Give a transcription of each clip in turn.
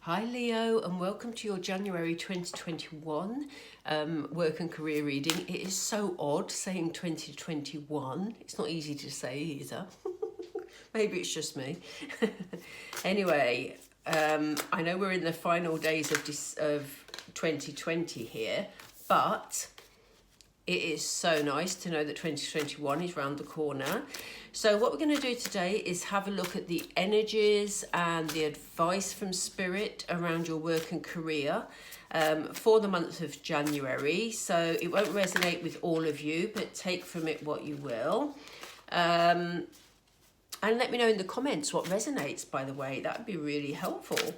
Hi Leo, and welcome to your January 2021 work and career reading. It is so odd saying 2021. It's not easy to say either. Maybe it's just me. Anyway, I know we're in the final days of 2020 here, but it is so nice to know that 2021 is round the corner. So what we're going to do today is have a look at the energies and the advice from Spirit around your work and career for the month of January. So it won't resonate with all of you, but take from it what you will. And let me know in the comments what resonates, by the way. That would be really helpful.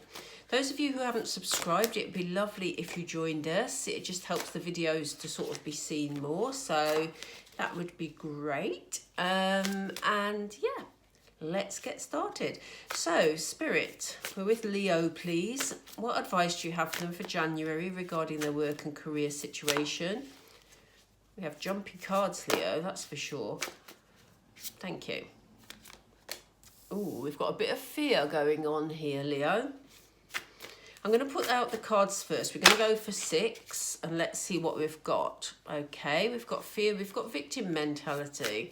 Those of you who haven't subscribed, it'd be lovely if you joined us. It just helps the videos to sort of be seen more. So that would be great. And yeah, let's get started. So Spirit, we're with Leo, please. What advice do you have for them for January regarding their work and career situation? We have jumpy cards, Leo, that's for sure. Thank you. Oh, we've got a bit of fear going on here, Leo. I'm going to put out the cards first. We're going to go for 6 and let's see what we've got. Okay, we've got fear, we've got victim mentality.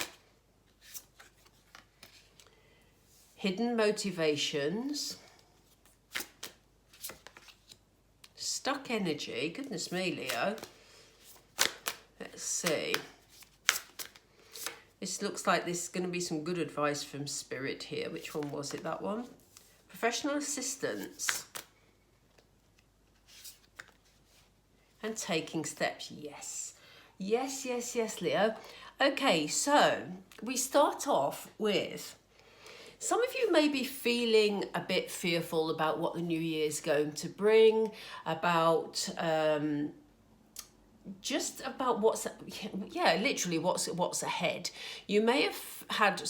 Hidden motivations. Stuck energy. Goodness me, Leo. Let's see. This looks like there's going to be some good advice from Spirit here. Which one was it? That one? Professional assistance. And taking steps. Yes. Yes, yes, yes, Leo. Okay, so we start off with... Some of you may be feeling a bit fearful about what the new year is going to bring, about... just about what's literally what's ahead. You may have had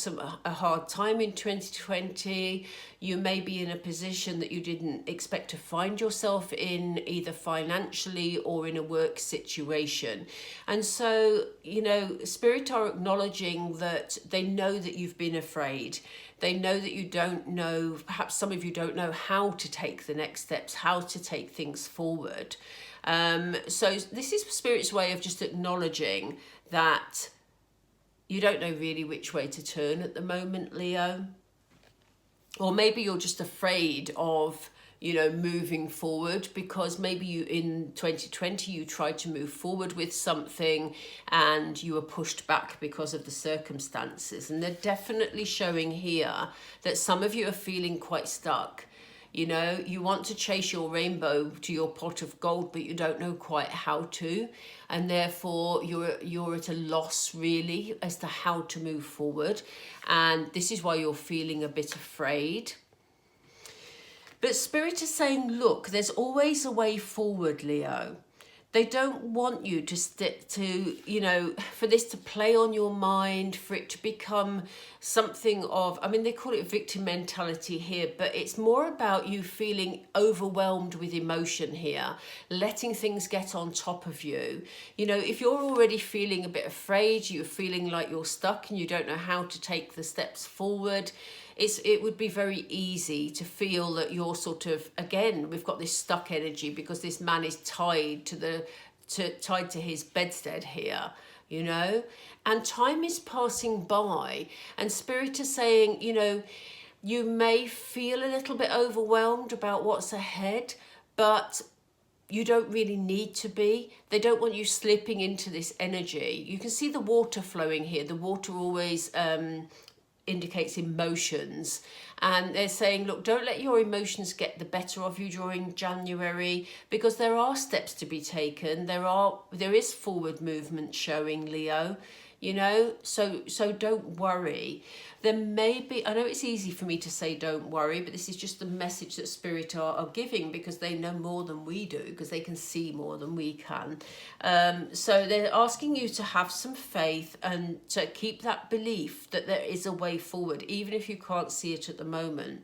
a hard time in 2020. You may be in a position that you didn't expect to find yourself in, either financially or in a work situation. And so, you know, Spirit are acknowledging that they know that you've been afraid. They know that you don't know, perhaps some of you don't know how to take the next steps, how to take things forward. So this is Spirit's way of just acknowledging that you don't know really which way to turn at the moment, Leo. Or maybe you're just afraid of, you know, moving forward because maybe you in 2020 you tried to move forward with something and you were pushed back because of the circumstances. And they're definitely showing here that some of you are feeling quite stuck. You know, you want to chase your rainbow to your pot of gold, but you don't know quite how to. And therefore, you're at a loss, really, as to how to move forward. And this is why you're feeling a bit afraid. But Spirit is saying, look, there's always a way forward, Leo. They don't want you to stick to, you know, for this to play on your mind, for it to become something of, I mean, they call it victim mentality here, but it's more about you feeling overwhelmed with emotion here, letting things get on top of you. You know, if you're already feeling a bit afraid, you're feeling like you're stuck and you don't know how to take the steps forward, it would be very easy to feel that you're sort of, again, we've got this stuck energy because this man is tied to his bedstead here, you know, and time is passing by and Spirit is saying, you know, you may feel a little bit overwhelmed about what's ahead, but you don't really need to be. They don't want you slipping into this energy. You can see the water flowing here. The water always indicates emotions, and they're saying, look, don't let your emotions get the better of you during January, because there are steps to be taken. There is forward movement showing, Leo, you know, so don't worry. There may be, I know it's easy for me to say don't worry, but this is just the message that Spirit are giving, because they know more than we do, because they can see more than we can. So they're asking you to have some faith and to keep that belief that there is a way forward, even if you can't see it at the moment.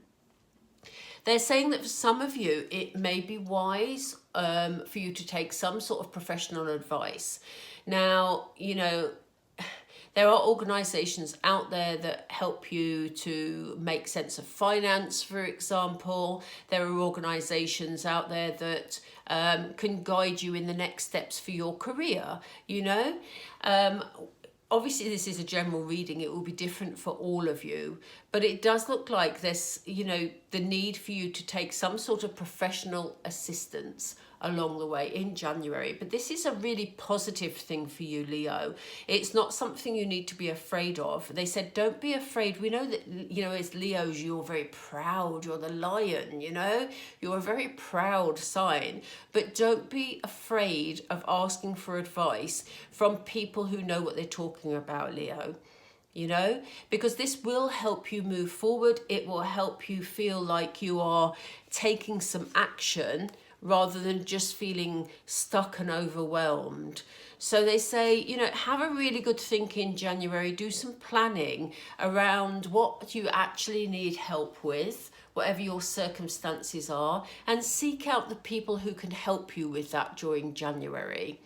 They're saying that for some of you, it may be wise for you to take some sort of professional advice. Now, you know, There are organisations out there that help you to make sense of finance, for example. There are organisations out there that can guide you in the next steps for your career, you know. Obviously, this is a general reading. It will be different for all of you. But it does look like there's, you know, the need for you to take some sort of professional assistance along the way in January. But this is a really positive thing for you, Leo. It's not something you need to be afraid of. They said, don't be afraid. We know that, you know, as Leos, you're very proud. You're the lion, you know. You're a very proud sign. But don't be afraid of asking for advice from people who know what they're talking about, Leo. You know, because this will help you move forward. It will help you feel like you are taking some action rather than just feeling stuck and overwhelmed. So they say, you know, have a really good think in January, do some planning around what you actually need help with, whatever your circumstances are, and seek out the people who can help you with that during January.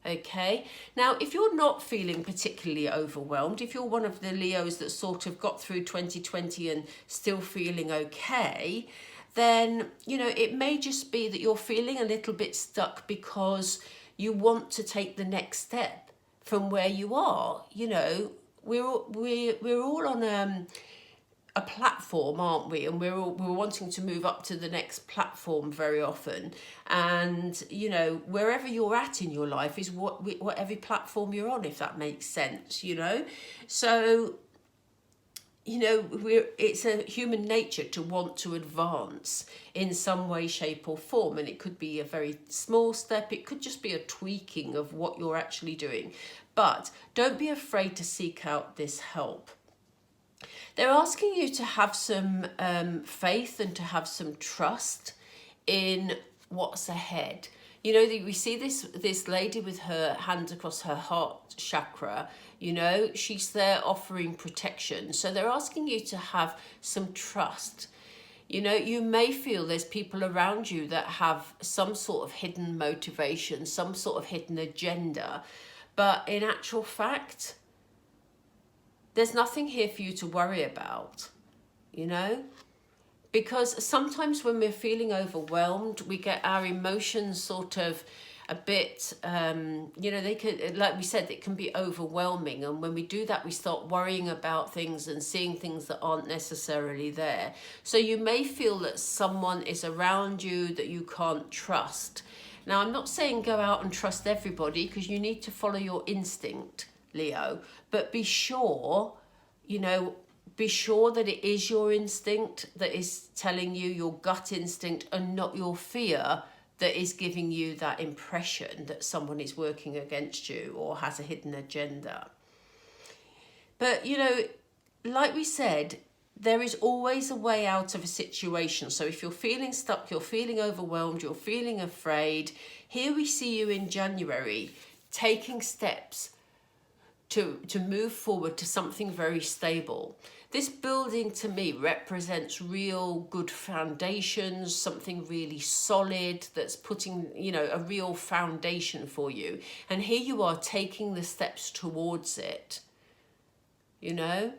Okay, now if you're not feeling particularly overwhelmed, if you're one of the Leos that sort of got through 2020 and still feeling okay, then, you know, it may just be that you're feeling a little bit stuck because you want to take the next step from where you are. You know, we're all on a platform, aren't we? And we're wanting to move up to the next platform very often. And, you know, wherever you're at in your life is whatever platform you're on, if that makes sense, you know. So, you know, it's a human nature to want to advance in some way, shape or form. And it could be a very small step. It could just be a tweaking of what you're actually doing. But don't be afraid to seek out this help. They're asking you to have some faith and to have some trust in what's ahead. You know, we see this lady with her hand across her heart chakra. You know, she's there offering protection. So they're asking you to have some trust. You know, you may feel there's people around you that have some sort of hidden motivation, some sort of hidden agenda. But in actual fact, there's nothing here for you to worry about, you know? Because sometimes when we're feeling overwhelmed, we get our emotions sort of a bit, you know, they can, like we said, it can be overwhelming. And when we do that, we start worrying about things and seeing things that aren't necessarily there. So you may feel that someone is around you that you can't trust. Now, I'm not saying go out and trust everybody, because you need to follow your instinct, Leo. But be sure, you know, be sure that it is your instinct that is telling you, your gut instinct, and not your fear that is giving you that impression that someone is working against you or has a hidden agenda. But, you know, like we said, there is always a way out of a situation. So if you're feeling stuck, you're feeling overwhelmed, you're feeling afraid, here we see you in January taking steps to move forward to something very stable. This building to me represents real good foundations, something really solid that's putting, you know, a real foundation for you. And here you are taking the steps towards it, you know.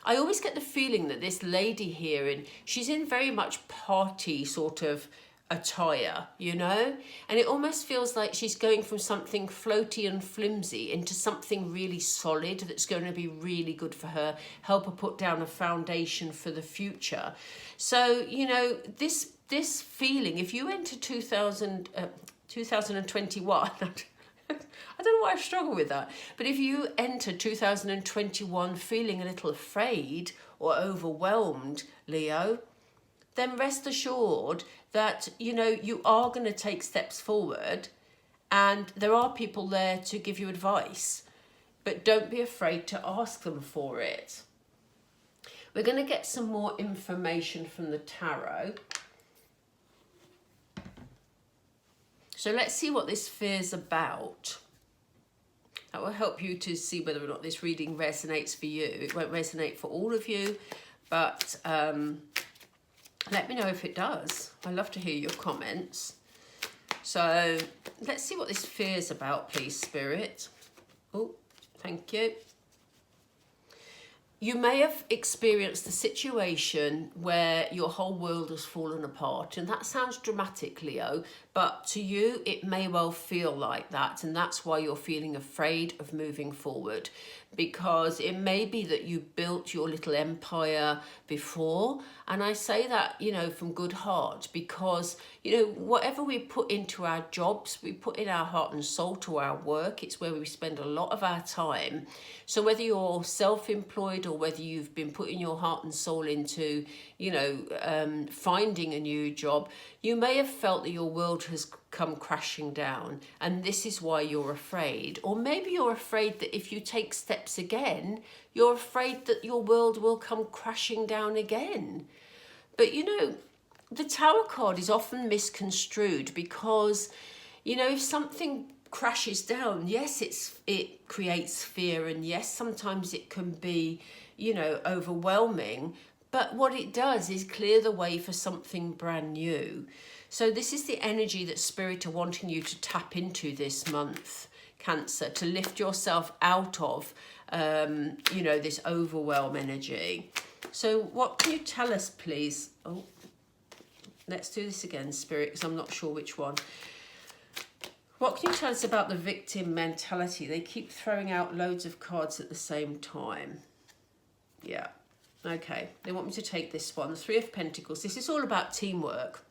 I always get the feeling that this lady here, and she's in very much party sort of attire, you know, and it almost feels like she's going from something floaty and flimsy into something really solid that's going to be really good for her, help her put down a foundation for the future. So, you know, this feeling, if you enter 2021, I don't know why I struggle with that, but if you enter 2021 feeling a little afraid or overwhelmed, Leo, then rest assured that, you know, you are going to take steps forward and there are people there to give you advice, but don't be afraid to ask them for it. We're going to get some more information from the tarot. So let's see what this fear's about. That will help you to see whether or not this reading resonates for you. It won't resonate for all of you, but let me know if it does. I love to hear your comments. So let's see what this fear's about, please, Spirit. Oh, thank you. you may have experienced a situation where your whole world has fallen apart, and that sounds dramatic, Leo, but to you it may well feel like that, and that's why you're feeling afraid of moving forward, because it may be that you built your little empire before. And I say that, you know, from good heart, because, you know, whatever we put into our jobs, we put in our heart and soul to our work. It's where we spend a lot of our time. So whether you're self-employed or whether you've been putting your heart and soul into, you know, finding a new job, you may have felt that your world has come crashing down, and this is why you're afraid. Or maybe you're afraid that if you take steps again, you're afraid that your world will come crashing down again. But you know, the Tower card is often misconstrued because, you know, if something crashes down, yes, it creates fear, and yes, sometimes it can be, you know, overwhelming, but what it does is clear the way for something brand new. So this is the energy that Spirit are wanting you to tap into this month, Cancer, to lift yourself out of, you know, this overwhelm energy. So what can you tell us, please? Oh, let's do this again, Spirit, because I'm not sure which one. What can you tell us about the victim mentality? They keep throwing out loads of cards at the same time. Yeah. Okay. They want me to take this one. The Three of Pentacles. This is all about teamwork.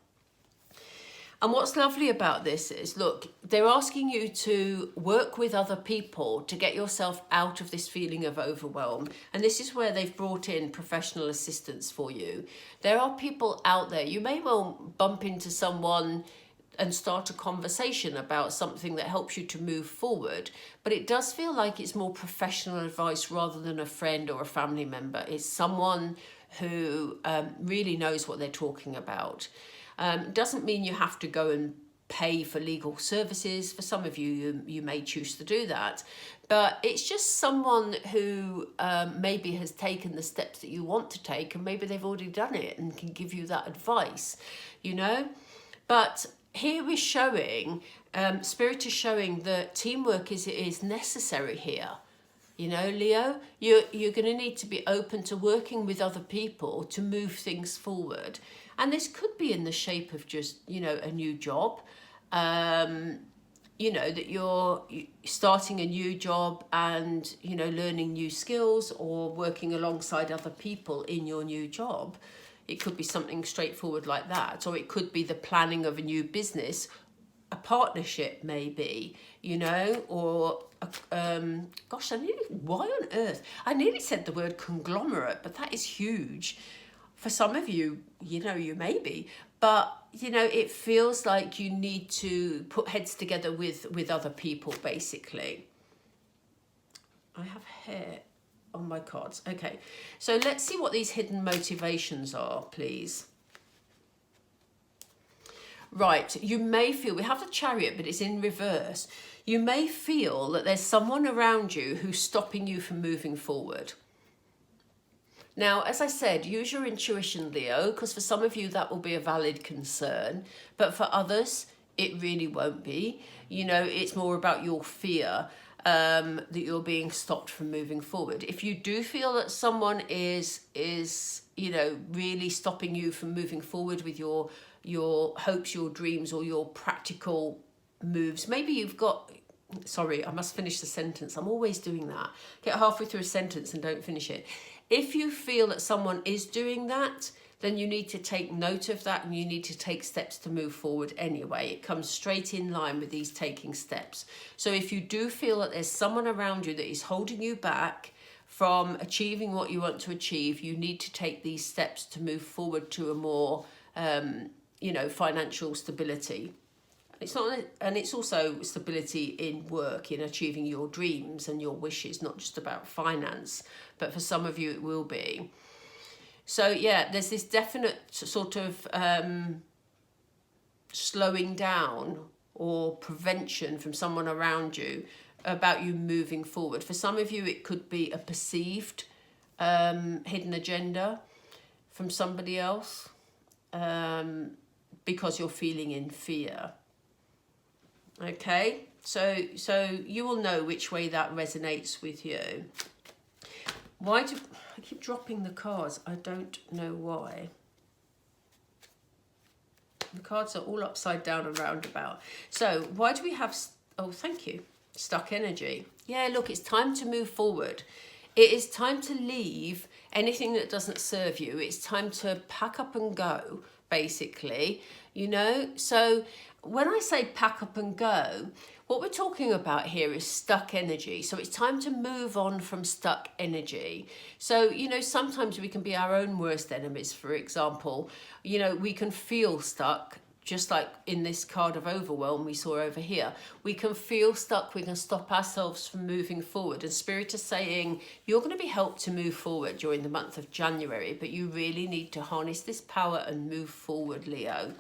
And what's lovely about this is, look, they're asking you to work with other people to get yourself out of this feeling of overwhelm. And this is where they've brought in professional assistance for you. There are people out there. You may well bump into someone and start a conversation about something that helps you to move forward. But it does feel like it's more professional advice rather than a friend or a family member. It's someone who really knows what they're talking about. Doesn't mean you have to go and pay for legal services. For some of you, you may choose to do that. But it's just someone who maybe has taken the steps that you want to take, and maybe they've already done it and can give you that advice, you know. But here we're showing, Spirit is showing that teamwork is necessary here. You know, Leo, you're going to need to be open to working with other people to move things forward. And this could be in the shape of just, you know, a new job. You know, that you're starting a new job and, you know, learning new skills or working alongside other people in your new job. It could be something straightforward like that. Or it could be the planning of a new business, a partnership maybe, you know, or gosh, why on earth? I nearly said the word conglomerate, but that is huge. For some of you, you know, you may be, but, you know, it feels like you need to put heads together with other people, basically. I have hair on my cards. Okay, so let's see what these hidden motivations are, please. Right, you may feel, we have the Chariot, but it's in reverse. You may feel that there's someone around you who's stopping you from moving forward. Now, as I said, use your intuition, Leo, because for some of you that will be a valid concern, but for others, it really won't be. You know, it's more about your fear that you're being stopped from moving forward. If you do feel that someone is you know, really stopping you from moving forward with your hopes, your dreams, or your practical moves, maybe you've got, sorry, I must finish the sentence. I'm always doing that. Get halfway through a sentence and don't finish it. If you feel that someone is doing that, then you need to take note of that and you need to take steps to move forward anyway. It comes straight in line with these taking steps. So if you do feel that there's someone around you that is holding you back from achieving what you want to achieve, you need to take these steps to move forward to a more, you know, financial stability. It's not, and it's also stability in work, in achieving your dreams and your wishes, not just about finance, but for some of you it will be. So yeah, there's this definite sort of slowing down or prevention from someone around you about you moving forward. For some of you, it could be a perceived hidden agenda from somebody else because you're feeling in fear. Okay, so you will know which way that resonates with you. I keep dropping the cards. I don't know why. The cards are all upside down and roundabout. So why do we have, oh, thank you, stuck energy? Yeah, look, it's time to move forward. It is time to leave anything that doesn't serve you. It's time to pack up and go, basically, you know? So when I say pack up and go, what we're talking about here is stuck energy. So it's time to move on from stuck energy. So, you know, sometimes we can be our own worst enemies, for example. You know, we can feel stuck, just like in this card of overwhelm we saw over here. We can feel stuck, we can stop ourselves from moving forward. And Spirit is saying, you're going to be helped to move forward during the month of January, but you really need to harness this power and move forward, Leo.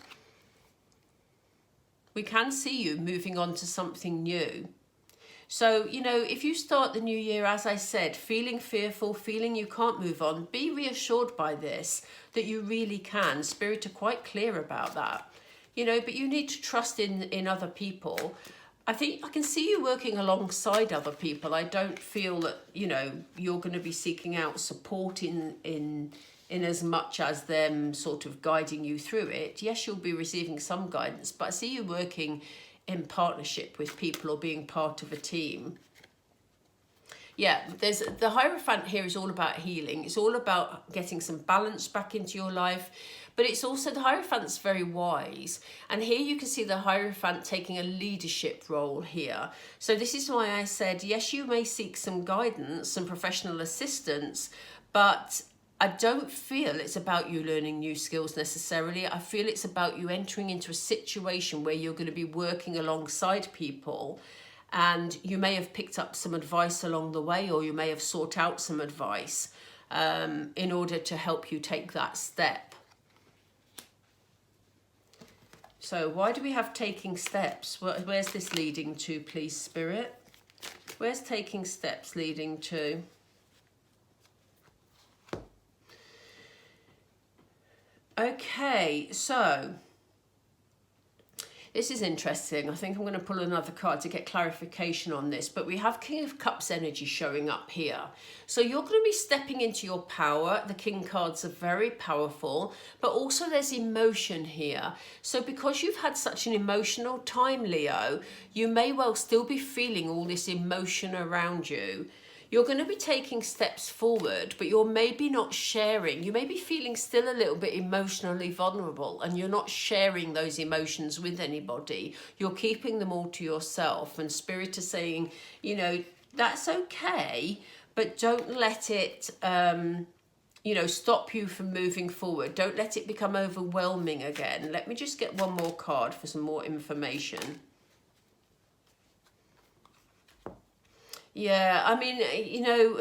We can see you moving on to something new. So, you know, if you start the new year, as I said, feeling fearful, feeling you can't move on, be reassured by this, that you really can. Spirit are quite clear about that. You know, but you need to trust in other people. I think I can see you working alongside other people. I don't feel that, you know, you're going to be seeking out support in as much as them sort of guiding you through it. Yes, you'll be receiving some guidance, but I see you working in partnership with people or being part of a team. Yeah, there's the Hierophant here is all about healing. It's all about getting some balance back into your life. But it's also, the Hierophant's very wise. And here you can see the Hierophant taking a leadership role here. So this is why I said, yes, you may seek some guidance, some professional assistance, but I don't feel it's about you learning new skills necessarily. I feel it's about you entering into a situation where you're going to be working alongside people, and you may have picked up some advice along the way, or you may have sought out some advice in order to help you take that step. So why do we have taking steps? Where's this leading to, please, Spirit? Where's taking steps leading to? Okay, so this is interesting. I think I'm going to pull another card to get clarification on this, but we have King of Cups energy showing up here. So you're going to be stepping into your power. The King cards are very powerful, but also there's emotion here. So because you've had such an emotional time, Leo, you may well still be feeling all this emotion around you. You're going to be taking steps forward, but you're maybe not sharing. You may be feeling still a little bit emotionally vulnerable, and you're not sharing those emotions with anybody. You're keeping them all to yourself. And Spirit is saying, you know, that's okay, but don't let it, you know, stop you from moving forward. Don't let it become overwhelming again. Let me just get one more card for some more information. Yeah, I mean, you know,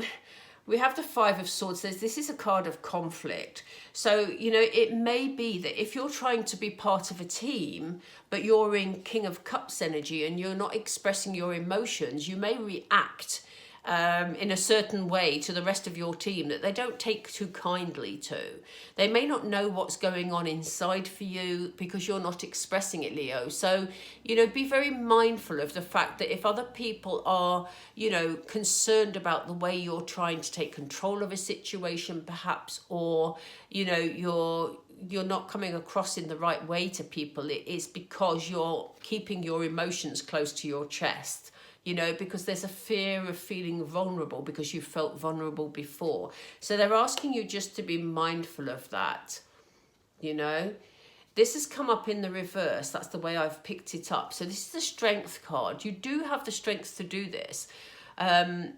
we have the Five of Swords. This is a card of conflict. So, you know, it may be that if you're trying to be part of a team, but you're in King of Cups energy and you're not expressing your emotions, you may react in a certain way to the rest of your team that they don't take too kindly to. They may not know what's going on inside for you because you're not expressing it, Leo. So, you know, be very mindful of the fact that if other people are, you know, concerned about the way you're trying to take control of a situation, perhaps, or, you know, you're not coming across in the right way to people, it is because you're keeping your emotions close to your chest. You know, because there's a fear of feeling vulnerable because you felt vulnerable before. So they're asking you just to be mindful of that, you know. This has come up in the reverse. That's the way I've picked it up. So this is the Strength card. You do have the strength to do this,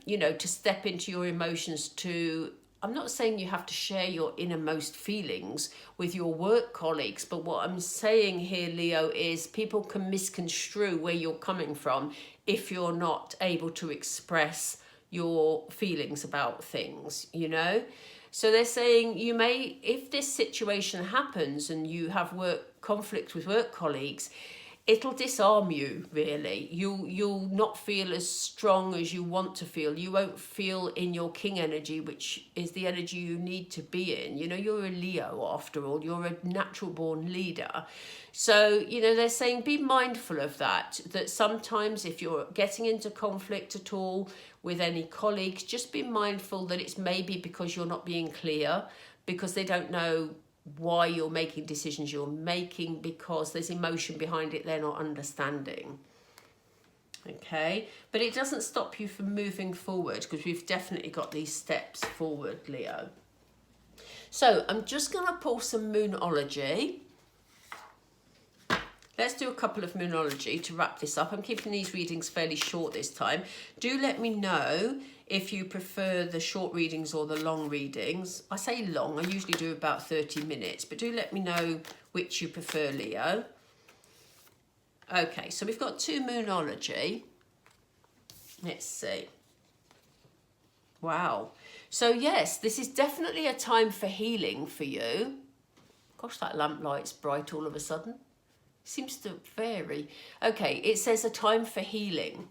you know, to step into your emotions, to... I'm not saying you have to share your innermost feelings with your work colleagues, but what I'm saying here, Leo, is people can misconstrue where you're coming from if you're not able to express your feelings about things, you know? So they're saying you may, if this situation happens and you have work conflict with work colleagues, it'll disarm you, really. You'll not feel as strong as you want to feel. You won't feel in your king energy, which is the energy you need to be in. You know, you're a Leo after all. You're a natural born leader. So, you know, they're saying be mindful of that sometimes if you're getting into conflict at all with any colleagues, just be mindful that it's maybe because you're not being clear, because they don't know why you're making decisions you're making, because there's emotion behind it they're not understanding. Okay, but it doesn't stop you from moving forward, because we've definitely got these steps forward, Leo. So I'm just going to pull some Moonology. Let's do a couple of Moonology to wrap this up. I'm keeping these readings fairly short this time. Do let me know if you prefer the short readings or the long readings. I say long, I usually do about 30 minutes, but do let me know which you prefer, Leo. Okay, so we've got two Moonology. Let's see. Wow. So yes, this is definitely a time for healing for you. Gosh, that lamplight's bright all of a sudden. Seems to vary. Okay, it says a time for healing.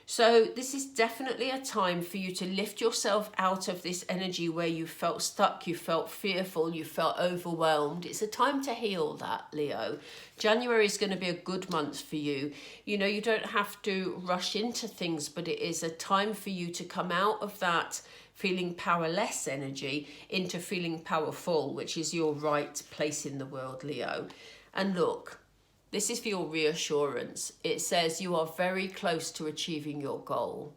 So this is definitely a time for you to lift yourself out of this energy where you felt stuck, you felt fearful, you felt overwhelmed. It's a time to heal that, Leo. January is going to be a good month for you. You know, you don't have to rush into things, but it is a time for you to come out of that feeling powerless energy into feeling powerful, which is your right place in the world, Leo. And look, this is for your reassurance. It says you are very close to achieving your goal.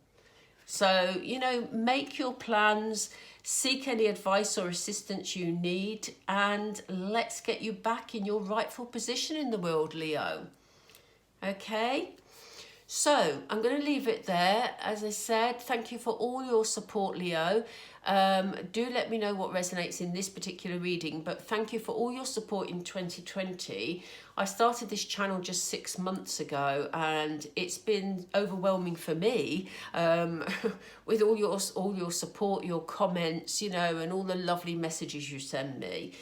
So, you know, make your plans, seek any advice or assistance you need, and let's get you back in your rightful position in the world, Leo. Okay? So I'm going to leave it there. As I said, thank you for all your support, Leo. Do let me know what resonates in this particular reading, but thank you for all your support in 2020. I started this channel just 6 months ago, and it's been overwhelming for me with all your support, your comments, you know, and all the lovely messages you send me.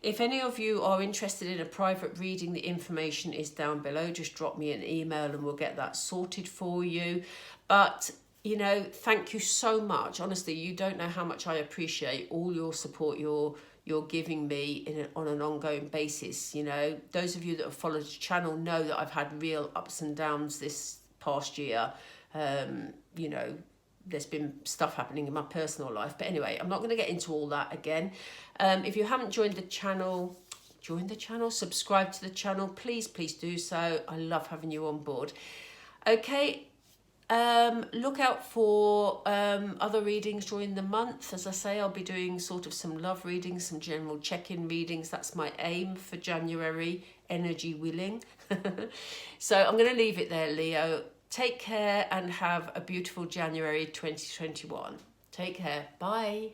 If any of you are interested in a private reading, the information is down below. Just drop me an email and we'll get that sorted for you. But, you know, thank you so much. Honestly, you don't know how much I appreciate all your support you're giving me on an ongoing basis. You know, those of you that have followed the channel know that I've had real ups and downs this past year. You know, there's been stuff happening in my personal life, but anyway, I'm not going to get into all that again. If you haven't joined the channel, subscribe to the channel, please do so. I love having you on board. Okay, look out for other readings during the month. As I say, I'll be doing sort of some love readings, some general check-in readings. That's my aim for January, energy willing. So I'm going to leave it there, Leo. Take care and have a beautiful January 2021. Take care. Bye.